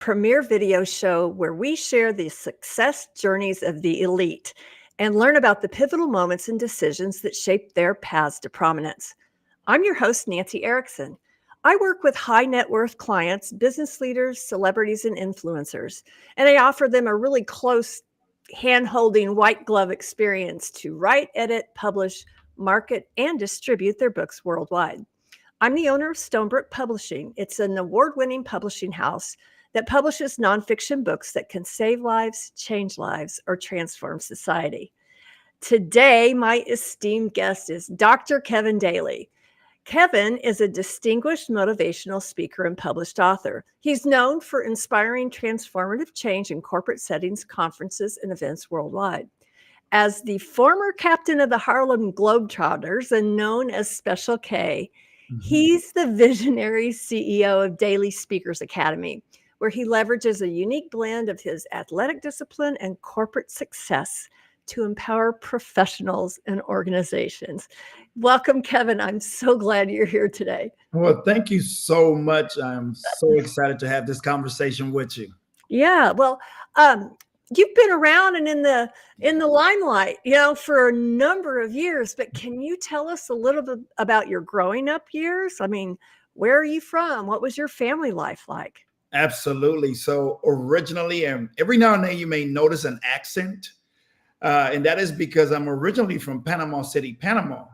premier video show where we share the success journeys of the elite and learn about the pivotal moments and decisions that shape their paths to prominence. I'm your host, Nancy Erickson. I work with high net worth clients, business leaders, celebrities, and influencers, and I offer them a really close, hand holding, white glove experience to write, edit, publish, market, and distribute their books worldwide. I'm the owner of Stonebrook Publishing. It's an award winning publishing house that publishes nonfiction books that can save lives, change lives, or transform society. Today, my esteemed guest is Dr. Kevin Daley. Kevin is a distinguished motivational speaker and published author. He's known for inspiring transformative change in corporate settings, conferences, and events worldwide. As the former captain of the Harlem Globetrotters and known as Special K, he's the visionary CEO of Daley Speakers Academy, where he leverages a unique blend of his athletic discipline and corporate success to empower professionals and organizations. Welcome, Kevin. I'm so glad you're here today. Well, thank you so much. I'm so excited to have this conversation with you. Yeah, well, you've been around and in the limelight, for a number of years. But can you tell us a little bit about your growing up years? I mean, where are you from? What was your family life like? Absolutely. So originally, and every now and then you may notice an accent, and that is because I'm originally from Panama City, Panama.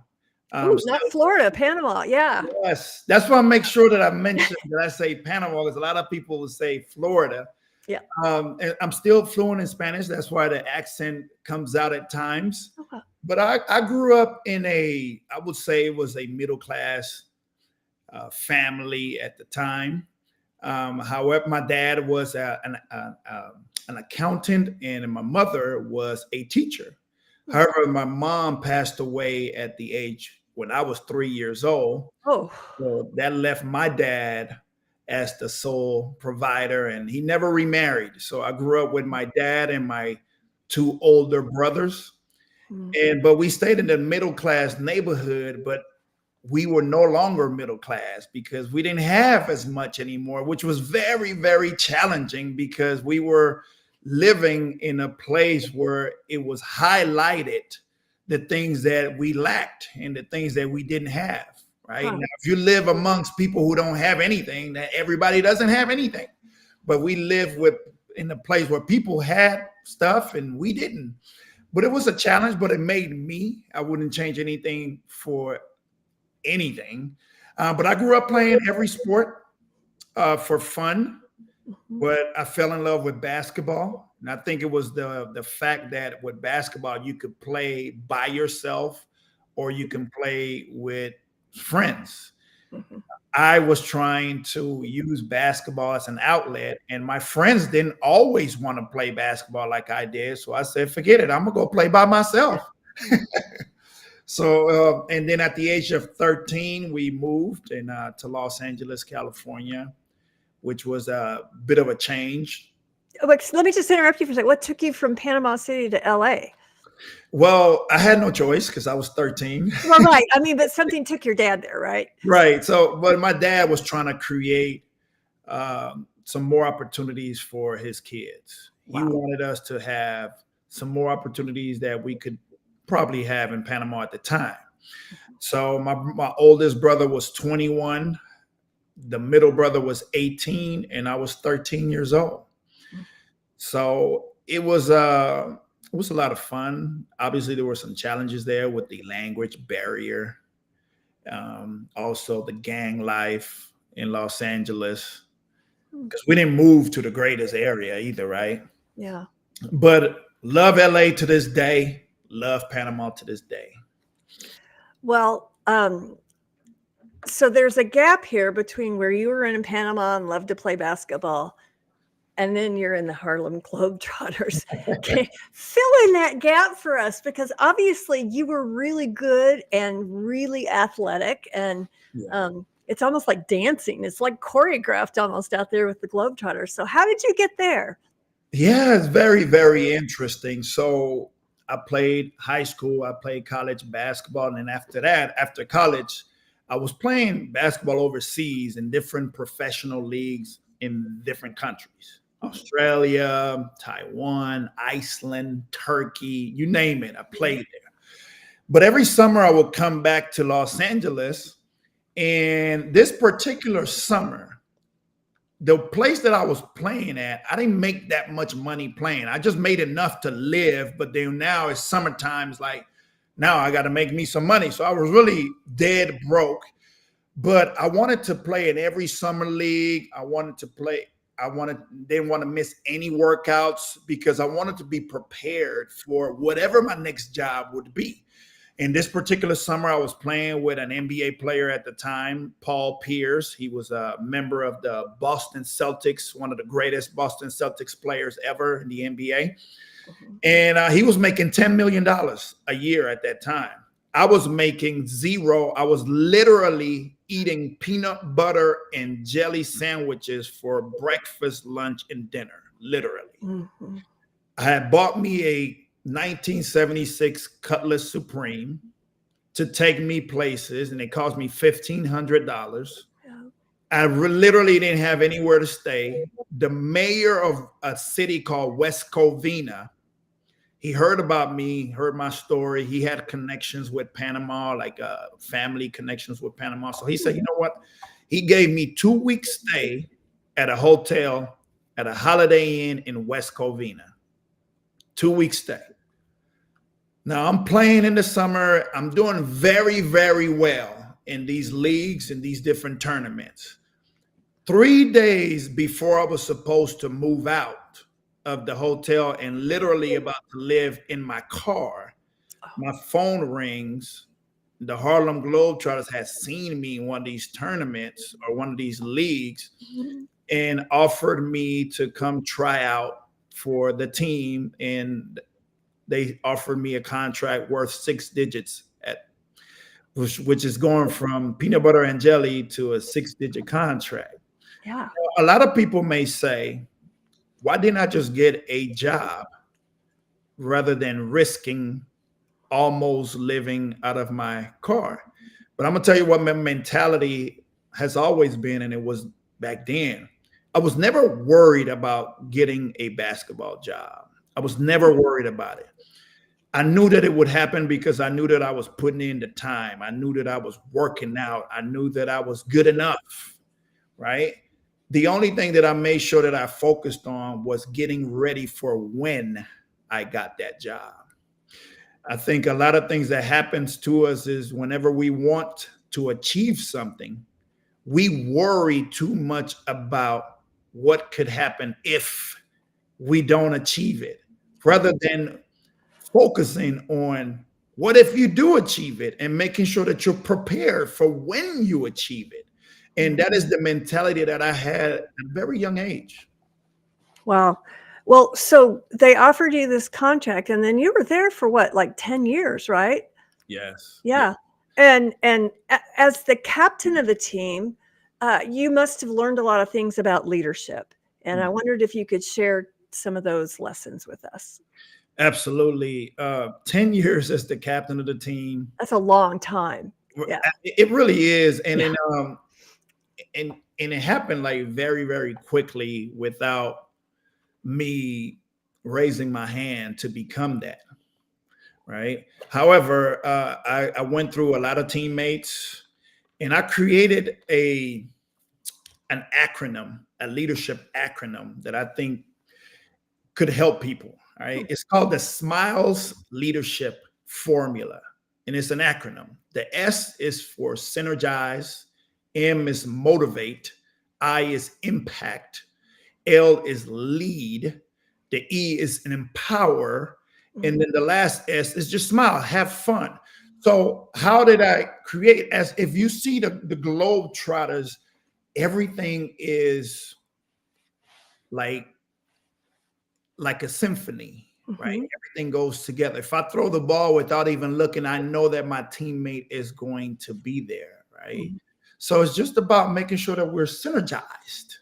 Ooh, not Florida, Panama. Yeah. Yes, that's why I make sure that I mention that I say Panama, because a lot of people will say Florida. Yeah. And I'm still fluent in Spanish. That's why the accent comes out at times. Okay. But I grew up in I would say it was a middle class family at the time. However, my dad was an accountant and my mother was a teacher. However, my mom passed away at the age when I was 3 years old. Oh. So that left my dad as the sole provider, and he never remarried. So I grew up with my dad and my two older brothers. But we stayed in the middle class neighborhood, but we were no longer middle class because we didn't have as much anymore, which was very, very challenging because we were living in a place where it was highlighted the things that we lacked and the things that we didn't have. Right. Now, if you live amongst people who don't have anything, that everybody doesn't have anything. But we live in a place where people had stuff and we didn't. But it was a challenge, but it made me. I wouldn't change anything for anything. But I grew up playing every sport for fun. But I fell in love with basketball. And I think it was the fact that with basketball, you could play by yourself or you can play with friends. I was trying to use basketball as an outlet, and my friends didn't always want to play basketball like I did. So I said, forget it. I'm going to go play by myself. So, and then at the age of 13, we moved to Los Angeles, California, which was a bit of a change. Let me just interrupt you for a second. What took you from Panama City to LA? Well, I had no choice because I was 13. Well, right. I mean, but something took your dad there, right? Right. So, but my dad was trying to create some more opportunities for his kids. Wow. He wanted us to have some more opportunities that we could probably have in Panama at the time. So my oldest brother was 21. The middle brother was 18 and I was 13 years old. So it was a lot of fun. Obviously, there were some challenges there with the language barrier. Also the gang life in Los Angeles, because we didn't move to the greatest area either, right? Yeah. But love LA to this day, love Panama to this day. Well, so there's a gap here between where you were in Panama and loved to play basketball, and then you're in the Harlem Globetrotters. Okay, fill in that gap for us, because obviously you were really good and really athletic, and it's almost like dancing. It's like choreographed almost out there with the Globetrotters. So how did you get there? Yeah, it's very, very interesting. So I played high school, I played college basketball. And then after that, after college, I was playing basketball overseas in different professional leagues in different countries. Australia, Taiwan, Iceland, Turkey, you name it. I played there. But every summer I would come back to Los Angeles. And this particular summer, the place that I was playing at, I didn't make that much money playing. I just made enough to live. But then now it's summertime. It's like, now I got to make me some money. So I was really dead broke. But I wanted to play in every summer league. I wanted to play. Didn't want to miss any workouts because I wanted to be prepared for whatever my next job would be. In this particular summer, I was playing with an NBA player at the time, Paul Pierce. He was a member of the Boston Celtics, one of the greatest Boston Celtics players ever in the NBA. And he was making $10 million a year at that time. I was making zero. I was literally eating peanut butter and jelly sandwiches for breakfast, lunch, and dinner, literally. I had bought me a 1976 Cutlass Supreme to take me places, and it cost me $1,500. I literally didn't have anywhere to stay. The mayor of a city called West Covina, he heard about me, heard my story. He had connections with Panama, like family connections with Panama. So he said, you know what? He gave me 2 weeks stay at a hotel at a Holiday Inn in West Covina. 2 weeks stay. Now I'm playing in the summer. I'm doing very, very well in these leagues and these different tournaments. 3 days before I was supposed to move out of the hotel and literally about to live in my car, my phone rings. The Harlem Globetrotters had seen me in one of these tournaments or one of these leagues and offered me to come try out for the team, and they offered me a contract worth 6 digits which is going from peanut butter and jelly to a 6-digit contract. Yeah. A lot of people may say, why didn't I just get a job rather than risking almost living out of my car? But I'm gonna tell you what my mentality has always been, and it was back then. I was never worried about getting a basketball job. I was never worried about it. I knew that it would happen because I knew that I was putting in the time. I knew that I was working out. I knew that I was good enough, right? The only thing that I made sure that I focused on was getting ready for when I got that job. I think a lot of things that happens to us is whenever we want to achieve something, we worry too much about what could happen if we don't achieve it, rather than focusing on what if you do achieve it and making sure that you're prepared for when you achieve it. And that is the mentality that I had at a very young age. Wow. Well, so they offered you this contract, and then you were there for what, like 10 years, right? Yes. Yeah. And as the captain of the team, you must have learned a lot of things about leadership. And I wondered if you could share some of those lessons with us. Absolutely. 10 years as the captain of the team. That's a long time. Yeah. It really is. And and it happened like very, very quickly without me raising my hand to become that. Right. However, I went through a lot of teammates, and I created an acronym, a leadership acronym that I think could help people. All right. It's called the SMILES Leadership Formula, and it's an acronym. The S is for synergize, M is motivate, I is impact, L is lead, the E is an empower, and then the last S is just smile, have fun. So how did I create? As if you see the Globetrotters, everything is like a symphony, right? Everything goes together. If I throw the ball without even looking, I know that my teammate is going to be there, right? So it's just about making sure that we're synergized,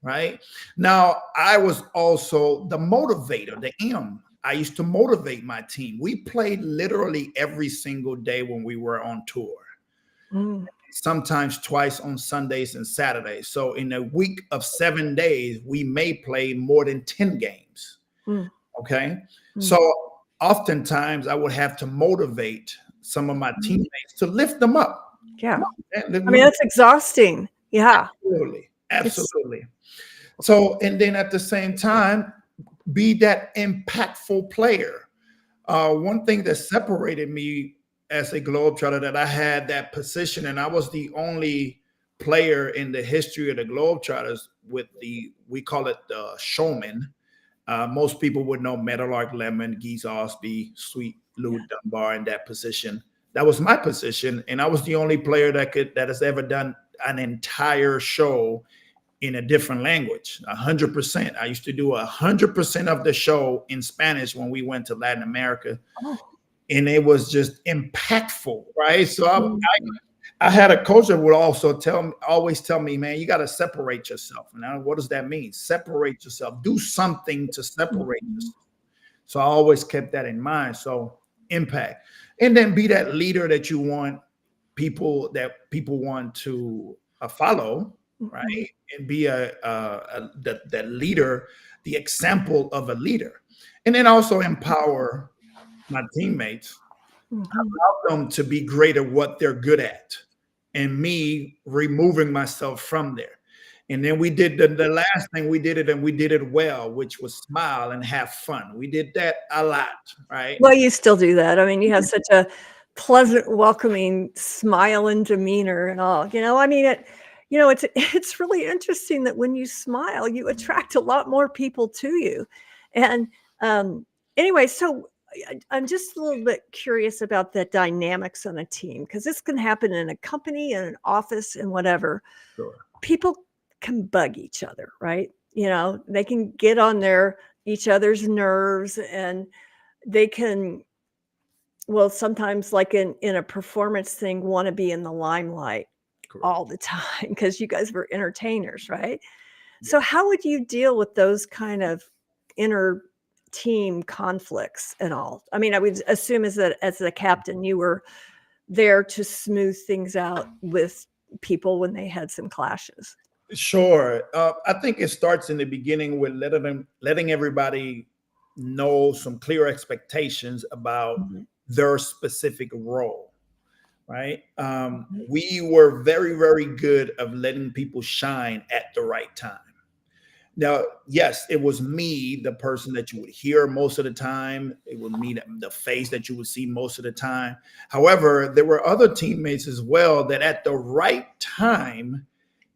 right? Now, I was also the motivator, the M. I used to motivate my team. We played literally every single day when we were on tour. sometimes twice on Sundays and Saturdays. So in a week of 7 days, we may play more than 10 games. Mm, Okay. mm, So oftentimes I would have to motivate some of my mm. teammates to lift them up. Yeah. Come on, man, lift I me mean, up. that's exhausting. Yeah. Absolutely. It's Absolutely. So, and then at the same time, be that impactful player. One thing that separated me as a Globetrotter, that I had that position, and I was the only player in the history of the Globetrotters with we call it the showman. Most people would know Meadowlark Lemon, Geese Osby, Sweet Lou yeah. Dunbar in that position. That was my position, and I was the only player that has ever done an entire show in a different language. 100%. I used to do 100% of the show in Spanish when we went to Latin America, Oh. and it was just impactful, right? So Mm, I had a coach that would also always tell me, man, you got to separate yourself. And what does that mean? Separate yourself. Do something to separate mhm, yourself. So I always kept that in mind. So impact, and then be that leader that you want people want to follow, mhm, right? And be that leader, the example of a leader, and then also empower my teammates, mhm. them to be great at what they're good at, and me removing myself from there. And then we did the last thing we did it, and we did it well, which was smile and have fun. We did that a lot, right? Well, you still do that. I mean, you have such a pleasant, welcoming smile and demeanor and all, I mean, it's really interesting that when you smile, you attract a lot more people to you. And, um, anyway, so I'm just a little bit curious about the dynamics on a team because this can happen in a company, in an office, and whatever. Sure. People can bug each other, right? They can get on each other's nerves, and they can, well, sometimes like in a performance thing, want to be in the limelight Correct. all the time because you guys were entertainers, right? Yeah. So how would you deal with those kind of inner team conflicts and all? I mean, I would assume as a captain, you were there to smooth things out with people when they had some clashes. Sure. I think it starts in the beginning with letting everybody know some clear expectations about Mhm, their specific role, right? mhm, We were very, very good of letting people shine at the right time. Now, yes, it was me, the person that you would hear most of the time. It was me, the face that you would see most of the time. However, there were other teammates as well that at the right time,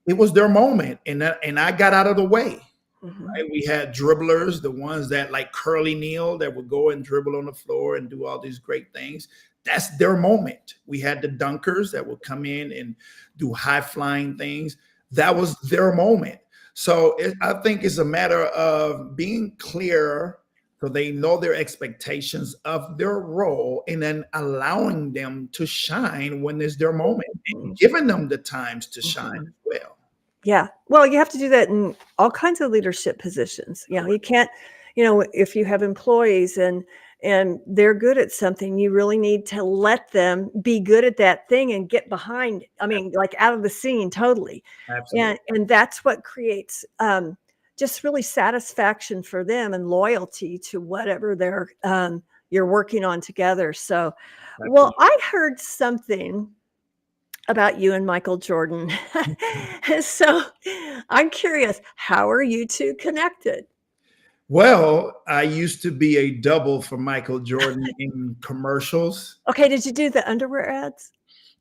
it was their moment, and I got out of the way. mhm, Right? We had dribblers, the ones that like Curly Neal that would go and dribble on the floor and do all these great things. That's their moment. We had the dunkers that would come in and do high flying things. That was their moment. So I think it's a matter of being clear so they know their expectations of their role, and then allowing them to shine when it's their moment, and mhm, giving them the times to shine mhm. as well. Yeah. Well, you have to do that in all kinds of leadership positions. You can't, if you have employees and they're good at something, you really need to let them be good at that thing and get behind, I mean, like out of the scene totally. Absolutely. And that's what creates just really satisfaction for them and loyalty to whatever you're working on together. So, well, Absolutely. I heard something about you and Michael Jordan. So, I'm curious, how are you 2 connected? Well, I used to be a double for Michael Jordan in commercials. Okay, did you do the underwear ads?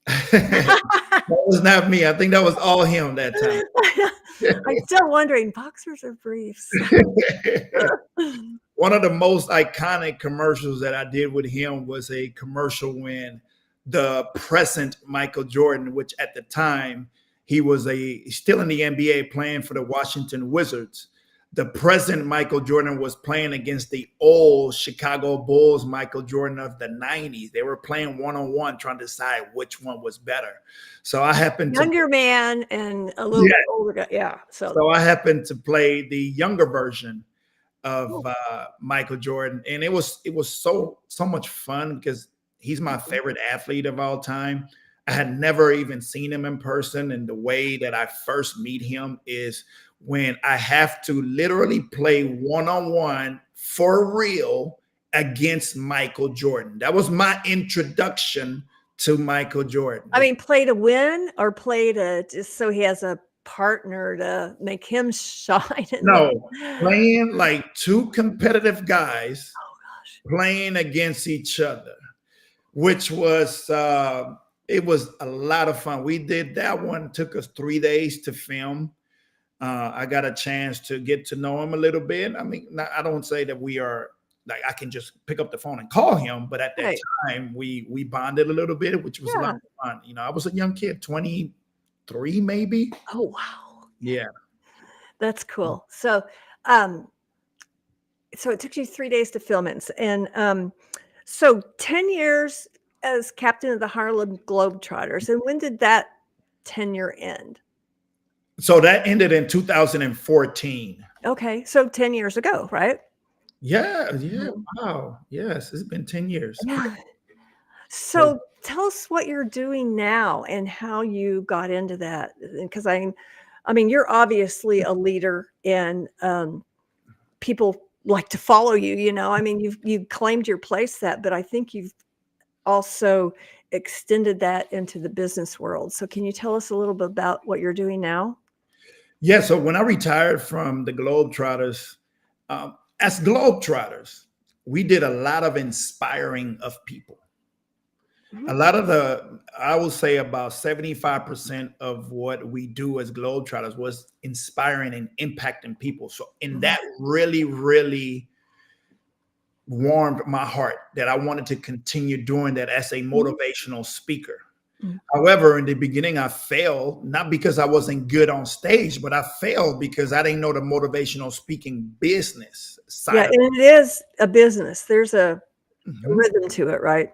That was not me. I think that was all him that time. I'm still wondering, boxers or briefs? One of the most iconic commercials that I did with him was a commercial when the present Michael Jordan, which at the time he was still in the NBA playing for the Washington Wizards. The present Michael Jordan was playing against the old Chicago Bulls Michael Jordan of the 90s. They were playing one-on-one, trying to decide which one was better. So I happened to Younger man and a little yeah, bit older guy, yeah, so so I happened to play the younger version of cool. Michael Jordan, and it was so much fun because he's my favorite athlete of all time. I had never even seen him in person. And the way that I first meet him is when I have to literally play one-on-one for real against Michael Jordan. That was my introduction to Michael Jordan. I mean, play to win or play to just so he has a partner to make him shine and look. No, playing like two competitive guys Oh gosh. playing against each other, which was it was a lot of fun. We did that one, took us 3 days to film. I got a chance to get to know him a little bit. I mean, I don't say that we are like I can just pick up the phone and call him, but at that Right. time we bonded a little bit, which was a lot Yeah. of fun. You know, I was a young kid, 23 maybe. Oh wow. Yeah. That's cool. Um, so it took you 3 days to film it, and so 10 years as captain of the Harlem Globetrotters, and when did that tenure end? So that ended in 2014. Okay, so 10 years ago, right? Yeah, yeah. Mhm. Wow. Yes, it's been 10 years. Yeah. So tell us what you're doing now and how you got into that, because I mean, you're obviously a leader and, people like to follow you, you know? I mean, you've claimed your place that, but I think you've also extended that into the business world. So can you tell us a little bit about what you're doing now? Yeah, so when I retired from the Globetrotters, as Globetrotters, we did a lot of inspiring of people. Mhm. A lot of I will say about 75% of what we do as Globetrotters was inspiring and impacting people. So, and Mhm. that really, really warmed my heart that I wanted to continue doing that as a Mhm. motivational speaker. Mhm. However, in the beginning, I failed, not because I wasn't good on stage, but I failed because I didn't know the motivational speaking business Yeah, side of and it is a business. There's a it. Mhm. rhythm to it, right?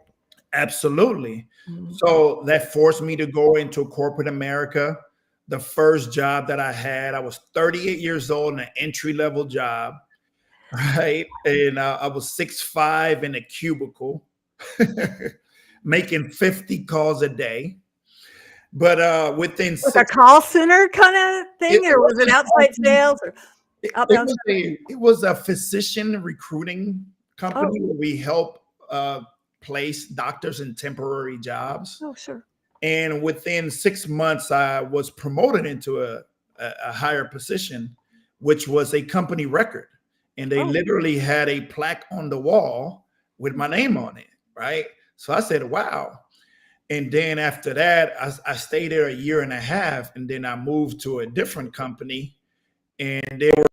Absolutely. Mhm. So that forced me to go into corporate America. The first job that I had, I was 38 years old in an entry level job, right? And I was 6'5" in a cubicle, making 50 calls a day. But within Like a 6 call center kinda it thing, or was it wasn't outside sales or outbound sales? it was a physician recruiting Oh, company where we help place doctors in temporary jobs. oh, sure. And within 6 months, I was promoted into a higher position, which was a company record. And they Oh, literally had a plaque on the wall with mm, my name on it, right? So I said, wow. And then after that, I stayed there a year and a half, and then I moved to a different company. And they were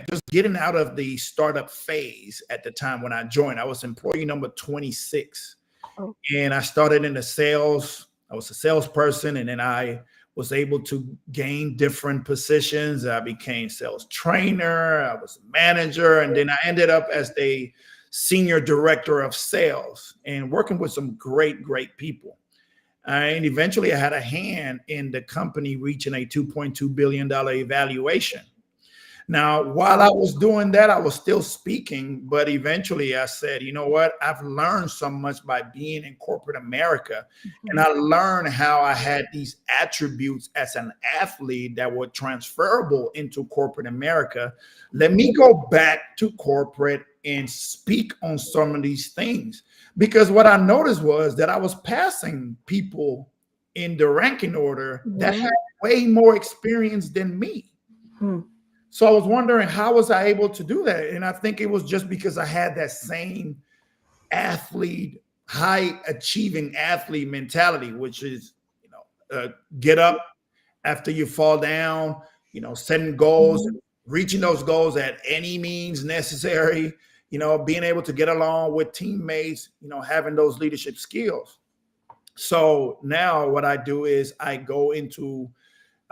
just getting out of the startup phase at the time when I joined. I was employee number 26. oh, And I started in the sales. I was a salesperson, and then I was able to gain different positions. I became sales trainer, I was a manager, and then I ended up as the senior director of sales and working with some great, great people. And eventually I had a hand in the company reaching a $2.2 billion evaluation. Now, while I wow. was doing that, I was still speaking, but eventually I said, you know what? I've learned so much by being in corporate America. And Mhm. I learned how I had these attributes as an athlete that were transferable into corporate America. Let me go back to corporate and speak on some of these things. Because what I noticed was that I was passing people in the ranking order that Mhm. had way more experience than me. Hmm. So I was wondering how was I able to do that? And I think it was just because I had that same athlete, high achieving athlete mentality, which is, get up after you fall down, setting goals, Mhm. reaching those goals at any means necessary, being able to get along with teammates, having those leadership skills. So now what I do is I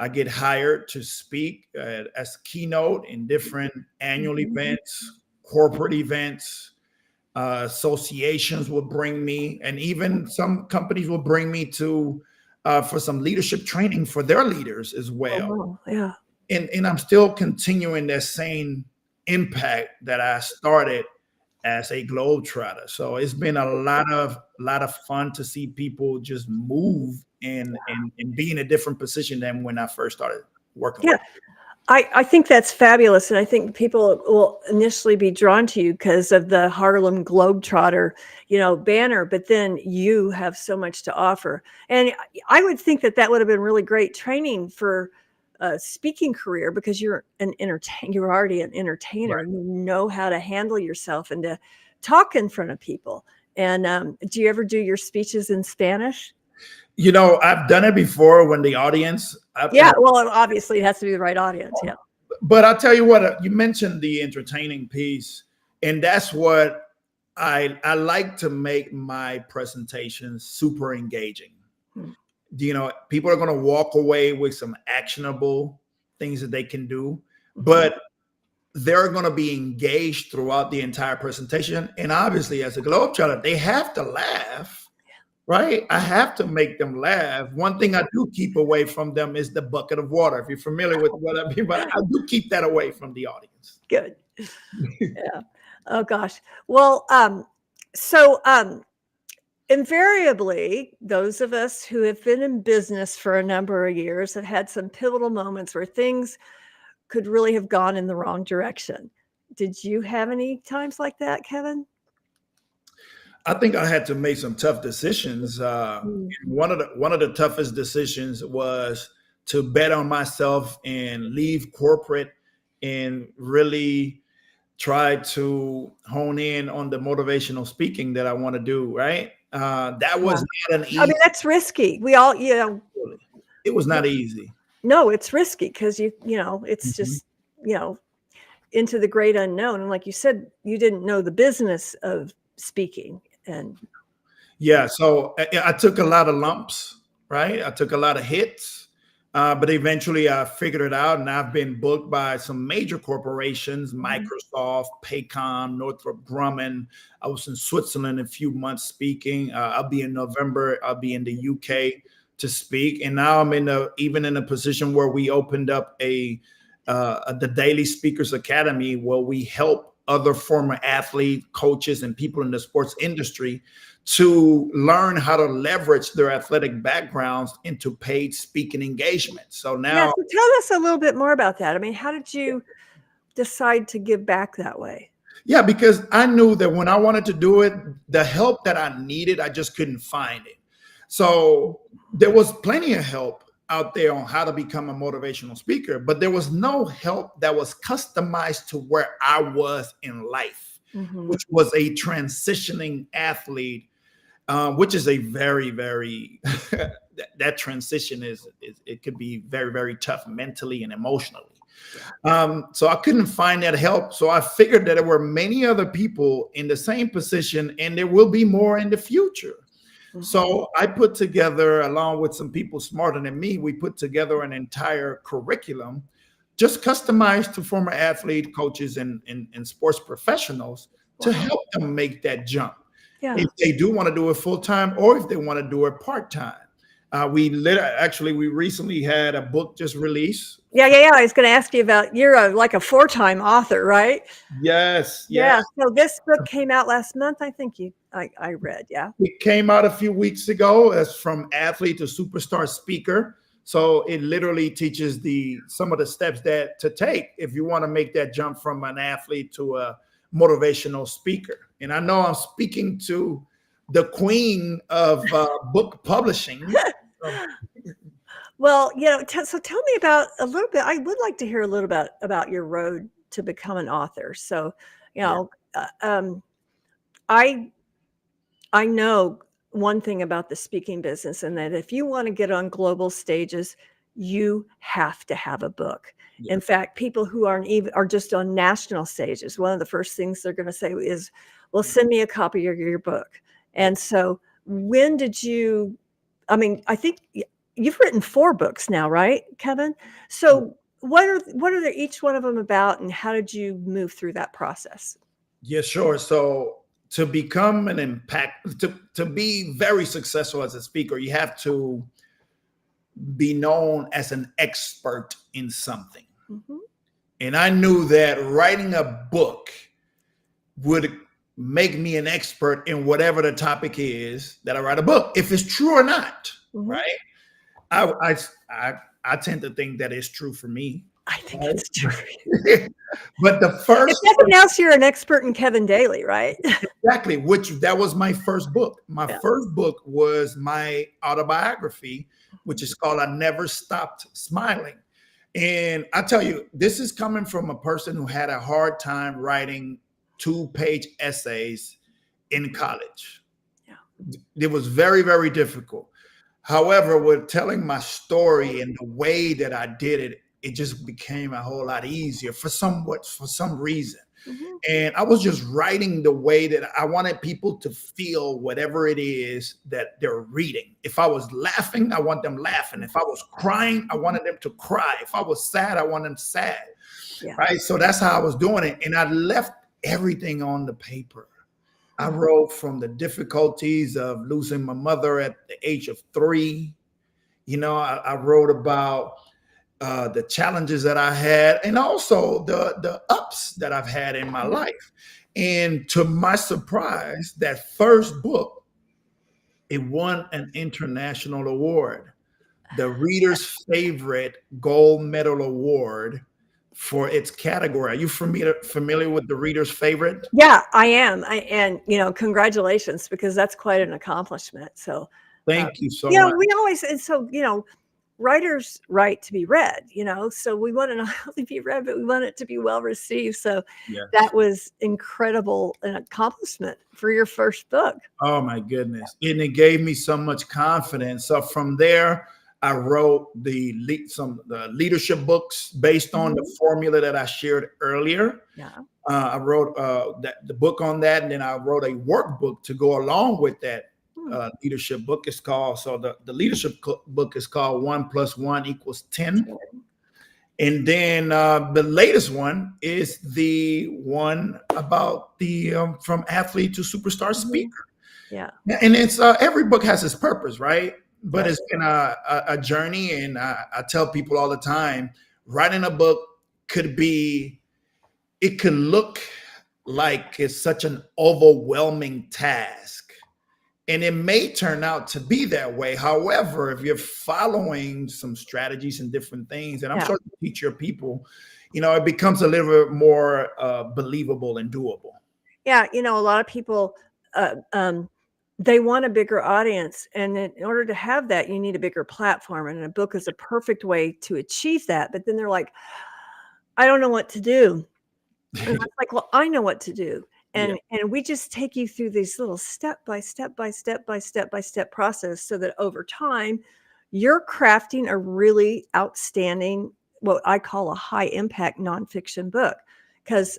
get hired to speak as keynote in different annual Mhm. events, corporate events. Associations will bring me, and even some companies will bring me to for some leadership training for their leaders as Oh, well. wow. Yeah. And I'm still continuing that same impact that I started as a globetrotter. So it's been a lot of fun to see people just move and be in a different position than when I first started working Yeah. with you. I think that's fabulous. And I think people will initially be drawn to you because of the Harlem Globetrotter, banner, but then you have so much to offer. And I would think that would have been really great training for a speaking career because you're you're already an entertainer Right. and you know how to handle yourself and to talk in front of people. And do you ever do your speeches in Spanish? I've done it before when the audience, Yeah, well, obviously it has to be the right audience. Yeah. but I'll tell you what, you mentioned the entertaining piece, and that's what I like to make my presentations super engaging. Hmm. People are going to walk away with some actionable things that they can do, Mhm. but they're going to be engaged throughout the entire presentation. And obviously, as a Globetrotter, they have to laugh, right? I have to make them laugh. One thing I do keep away from them is the bucket of water. If you're familiar with what I mean, but I do keep that away from the audience. Good. Yeah. Oh gosh. Well, so invariably, those of us who have been in business for a number of years have had some pivotal moments where things could really have gone in the wrong direction. Did you have any times like that, Kevin? I think I had to make some tough decisions. Mm. One of the toughest decisions was to bet on myself and leave corporate and really try to hone in on the motivational speaking that I want to do. Right? That Yeah. was not an I easy. mean, that's risky. We all, It was not easy. no, it's risky because it's Mhm. just, you know, into the great unknown. And like you said, you didn't know the business of speaking. And Yeah, so I took a lot of lumps, right? I took a lot of hits, but eventually I figured it out, and I've been booked by some major corporations: Mhm. Microsoft, Paycom, Northrop Grumman. I was in Switzerland a few months speaking. I'll be in November. I'll be in the UK to speak, and now I'm even in a position where we opened up the Daley Speakers Academy, where we help other former athletes, coaches, and people in the sports industry to learn how to leverage their athletic backgrounds into paid speaking engagement. So Yeah, now, so tell us a little bit more about that. I mean, how did you decide to give back that way? yeah, because I knew that when I wanted to do it, the help that I needed, I just couldn't find it. So there was plenty of help out there on how to become a motivational speaker, but there was no help that was customized to where I was in life, Mhm. which was a transitioning athlete, which is a very, very that transition is it could be very, very tough mentally and emotionally. Yeah. So I couldn't find that help. So I figured that there were many other people in the same position, and there will be more in the future. Mhm. So I put together, along with some people smarter than me, we put together an entire curriculum just customized to former athlete coaches and sports professionals to Wow. help them make that jump Yeah. if they do want to do it full time or if they want to do it part time. We recently had a book just released. Yeah. I was gonna ask you about you're like a 4-time author, right? Yes, yes. Yeah, so this book came out last month, I think I read, yeah. It came out a few weeks ago as From Athlete to Superstar Speaker. So it literally teaches some of the steps that to take if you want to make that jump from an athlete to a motivational speaker. And I know I'm speaking to the queen of book publishing. Um, Well, so tell me about a little bit. I would like to hear a little bit about your road to become an author. So, you yeah, know, I I know one thing about the speaking business, and that if you want to get on global stages, you have to have a book. yeah. In fact, people who aren't even are just on national stages, one of the first things they're going to say is, "Well, send me a copy of your book." And so, when did you? I mean, I think you've written 4 books now, right, Kevin? So, what are each one of them about, and how did you move through that process? Yeah, sure. So to become an impact, to be very successful as a speaker, you have to be known as an expert in something. Mhm. And I knew that writing a book would make me an expert in whatever the topic is that I write a book, if it's true or not, Mhm. right? I, I, I tend to think that it's true for me. I think Right? it's true. But the If first, nothing else, you're an expert in Kevin Daley, right? exactly, which that was my first book. My Yeah. first book was my autobiography, which is called I Never Stopped Smiling. And I tell you, this is coming from a person who had a hard time writing 2-page essays in college. Yeah. It was very, very difficult. However, with telling my story and the way that I did it, it just became a whole lot easier for some reason. Mhm. And I was just writing the way that I wanted people to feel whatever it is that they're reading. If I was laughing, I want them laughing. If I was crying, I wanted them to cry. If I was sad, I want them sad. Yeah. Right. So that's how I was doing it. And I left everything on the paper. I Mhm. wrote from the difficulties of losing my mother at the age of 3. I wrote about the challenges that I had, and also the ups that I've had in my life. And to my surprise, that first book, it won an international award, the Reader's Favorite Gold Medal Award for its category. Are you familiar with the Reader's Favorite? Yeah, I am. And congratulations, because that's quite an accomplishment. So, uh, Thank you so much. we always, and so, writers write to be read, so we want to not only be read, but we want it to be well received. So Yes. that was incredible, an accomplishment for your first book. Oh my goodness. And it gave me so much confidence. So from there, I wrote some leadership books based on the Mhm. formula that I shared earlier. Yeah. I wrote the book on that, and then I wrote a workbook to go along with that Hmm. leadership book. It's called, so the leadership book is called 1+1=10. And then the latest one is the one about the from athlete to superstar Mhm. speaker. Yeah. And it's every book has its purpose, right? But Right. it's been a journey, and I tell people all the time, writing a book could be, it could look like it's such an overwhelming task, and it may turn out to be that way. However, if you're following some strategies and different things, and I'm Yeah. sure you teach your people, it becomes a little bit more believable and doable. Yeah. A lot of people, uh, um, they want a bigger audience. And in order to have that, you need a bigger platform. And a book is a perfect way to achieve that. But then they're like, I don't know what to do. And I was like, well, I know what to do. Yeah. And we just take you through these little step by step by step by step by step process, so that over time you're crafting a really outstanding, what I call a high impact nonfiction book. Because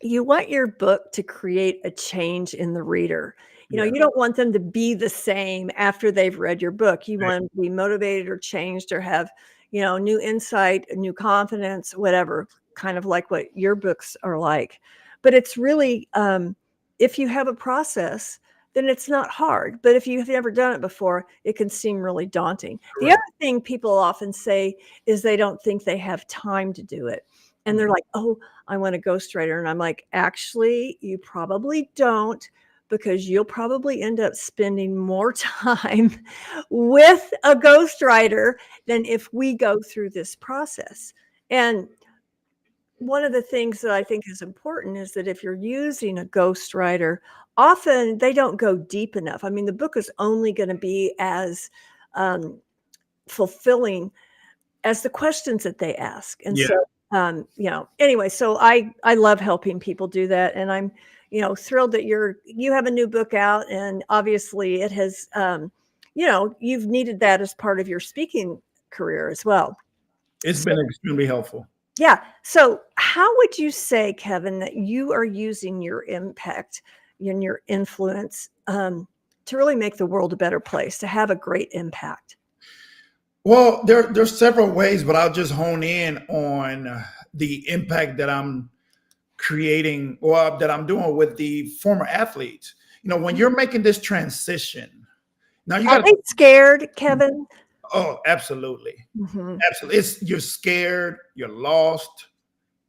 you want your book to create a change in the reader. Yeah. You don't want them to be the same after they've read your book. You Right. want them to be motivated or changed, or have, new insight, new confidence, whatever, kind of like what your books are like. But it's really, if you have a process, then it's not hard. But if you've never done it before, it can seem really daunting. The other Correct. thing people often say is they don't think they have time to do it. And they're like, oh, I want a ghostwriter. And I'm like, actually, you probably don't, because you'll probably end up spending more time with a ghostwriter than if we go through this process. And one of the things that I think is important is that if you're using a ghostwriter, often they don't go deep enough. I mean, the book is only going to be as um, fulfilling as the questions that they ask. And Yeah. so, anyway, so I love helping people do that. And I'm, thrilled that you have a new book out, and obviously it has, you've needed that as part of your speaking career as well. It's So, been extremely helpful. yeah. So how would you say, Kevin, that you are using your impact and your influence, to really make the world a better place, to have a great impact? Well, there's several ways, but I'll just hone in on the impact that I'm creating, or that I'm doing with the former athletes. When you're making this transition, now you Are got they scared, Kevin? oh, absolutely. Mhm. Absolutely. You're scared, you're lost,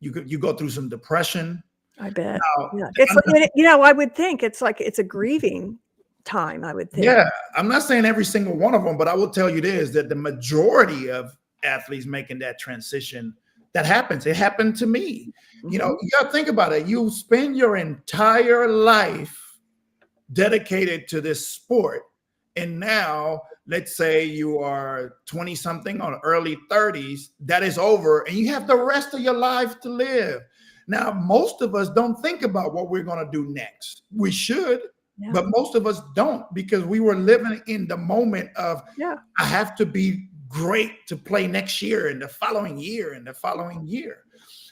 you go through some depression. I bet. Now, Yeah. It's like, I would think it's like it's a grieving time, I would think. Yeah, I'm not saying every single one of them, but I will tell you this, that the majority of athletes making that transition, that happens. It happened to me. Mhm. You got to think about it. You spend your entire life dedicated to this sport. And now, let's say you are 20 something or early 30s, that is over, and you have the rest of your life to live. Now, most of us don't think about what we're going to do next. We should, Yeah. but most of us don't, because we were living in the moment of, Yeah. I have to be great to play next year and the following year and the following year.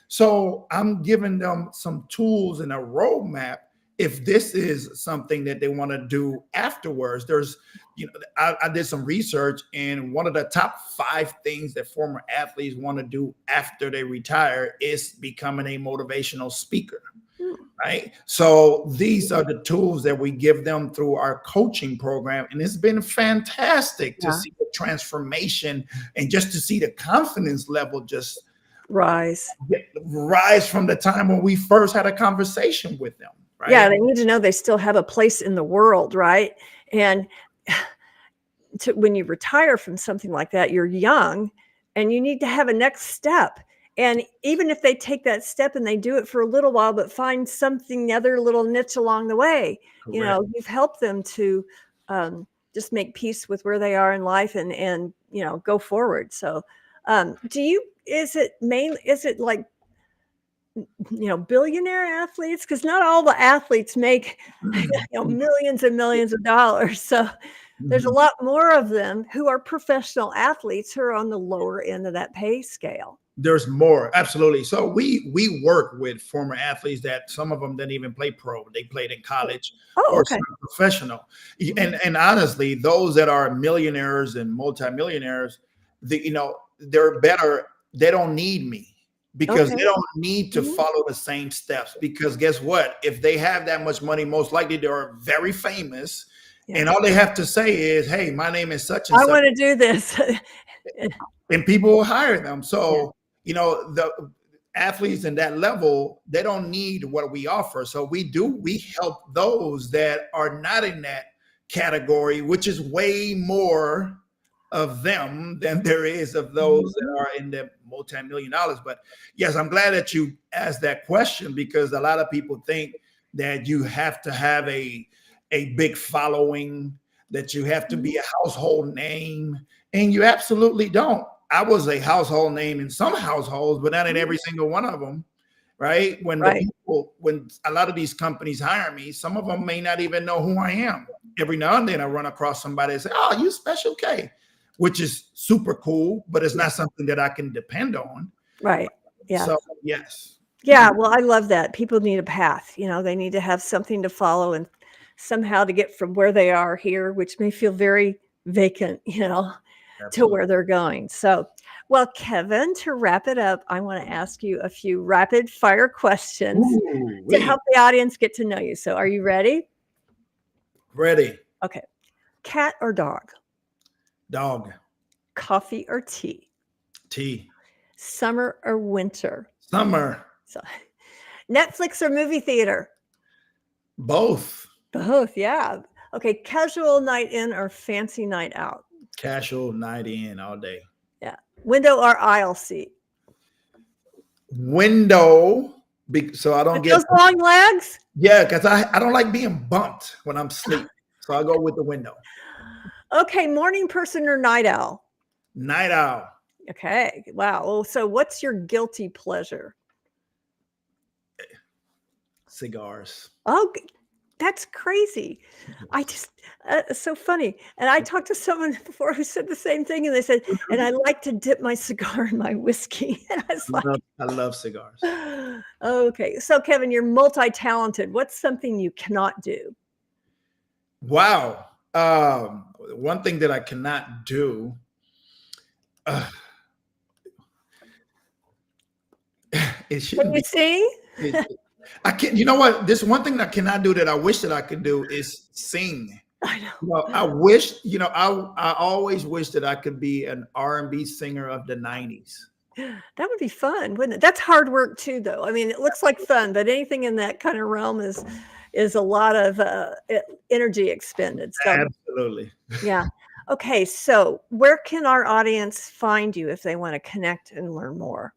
So I'm giving them some tools and a roadmap. If this is something that they want to do afterwards, I did some research, and one of the top 5 things that former athletes want to do after they retire is becoming a motivational speaker. Mm. Right. So these are the tools that we give them through our coaching program. And it's been fantastic to Yeah. see the transformation, and just to see the confidence level just Rise. rise from the time when we first had a conversation with them. Right. Yeah, they need to know they still have a place in the world, right? And when you retire from something like that, you're young and you need to have a next step. And even if they take that step and they do it for a little while, but find something, other little niche along the way, Correct. you've helped them to just make peace with where they are in life and go forward. So, is it like, billionaire athletes? Because not all the athletes make, millions and millions of dollars. So there's a Mhm. lot more of them who are professional athletes who are on the lower end of that pay scale. There's more, absolutely. So we work with former athletes that some of them didn't even play pro. They played in college Oh, or okay. some professional. Mhm. And honestly, those that are millionaires and multimillionaires, they're better. They don't need me, because Okay. they don't need to Mhm. follow the same steps. Because guess what? If they have that much money, most likely they are very famous. Yeah. And all they have to say is, hey, my name is such and I such, want to do this. and people will hire them. Yeah. So, the athletes in that level, they don't need what we offer. So we help those that are not in that category, which is way more of them than there is of those that Mhm. are in the multi-million dollars. But yes, I'm glad that you asked that question, because a lot of people think that you have to have a big following, that you have to be Mhm. a household name, and you absolutely don't. I was a household name in some households, but not in every Mhm. single one of them. Right? Right. When a lot of these companies hire me, some of them may not even know who I am. Every now and then I run across somebody and say, "Oh, you Special K," which is super cool, but it's Yeah. not something that I can depend on. Right. Yeah. So yes. Yeah. Well, I love that. People need a path. They need to have something to follow and somehow to get from where they are here, which may feel very vacant, to Absolutely. where they're going. So, well, Kevin, to wrap it up, I want to ask you a few rapid fire questions Ooh, to we help the audience get to know you. So, are you ready? ready. Okay. Cat or dog? Dog. Coffee or tea? Tea. Summer or winter? Summer. So, Netflix or movie theater? Both. Both, yeah. Okay, casual night in or fancy night out? Casual night in all day. Yeah. Window or aisle seat? Window. So I don't With get, those long legs? yeah, because I don't like being bumped when I'm asleep. So I go with the window. Okay, morning person or night owl? Night owl. Okay, wow. Well, so what's your guilty pleasure? Cigars. Oh, that's crazy. I just, it's so funny. And I talked to someone before who said the same thing, and they said, and I like to dip my cigar in my whiskey. And I was like, I love cigars. okay. So, Kevin, you're multi talented. What's something you cannot do? Wow. One thing that I cannot do. Uh, it Can shouldn't you be. sing? It, I can't. You know what? This one thing that I cannot do that I wish that I could do is sing. I know. I wish. I always wish that I could be an R&B singer of the '90s. That would be fun, wouldn't it? That's hard work too, though. I mean, it looks like fun, but anything in that kind of realm is is a lot of energy expended. So, Absolutely. yeah. Okay. So, where can our audience find you if they want to connect and learn more?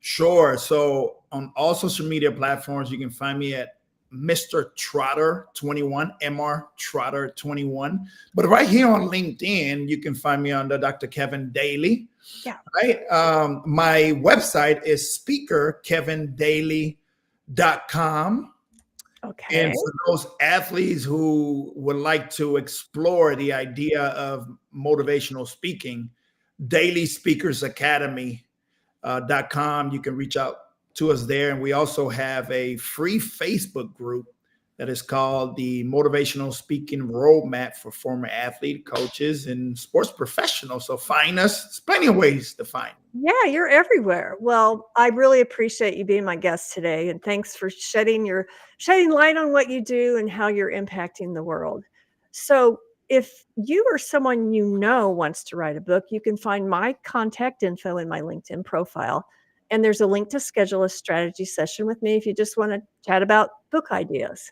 Sure. So on all social media platforms, you can find me at Mr. Trotter 21, Mr. Trotter 21. But right here on LinkedIn, you can find me under Dr. Kevin Daley. Yeah. Right. My website is speakerkevindaley.com. Okay. And for those athletes who would like to explore the idea of motivational speaking, Daily Speakers Academy .com. You can reach out to us there. And we also have a free Facebook group that is called the Motivational Speaking Roadmap for Former Athlete Coaches and Sports Professionals. So find us. There's plenty of ways to find. Yeah, you're everywhere. Well, I really appreciate you being my guest today, and thanks for shedding light on what you do and how you're impacting the world. So, if you or someone you know wants to write a book, you can find my contact info in my LinkedIn profile, and there's a link to schedule a strategy session with me if you just want to chat about book ideas.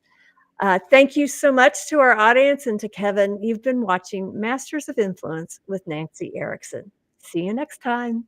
Thank you so much to our audience and to Kevin. You've been watching Masters of Influence with Nancy Erickson. See you next time.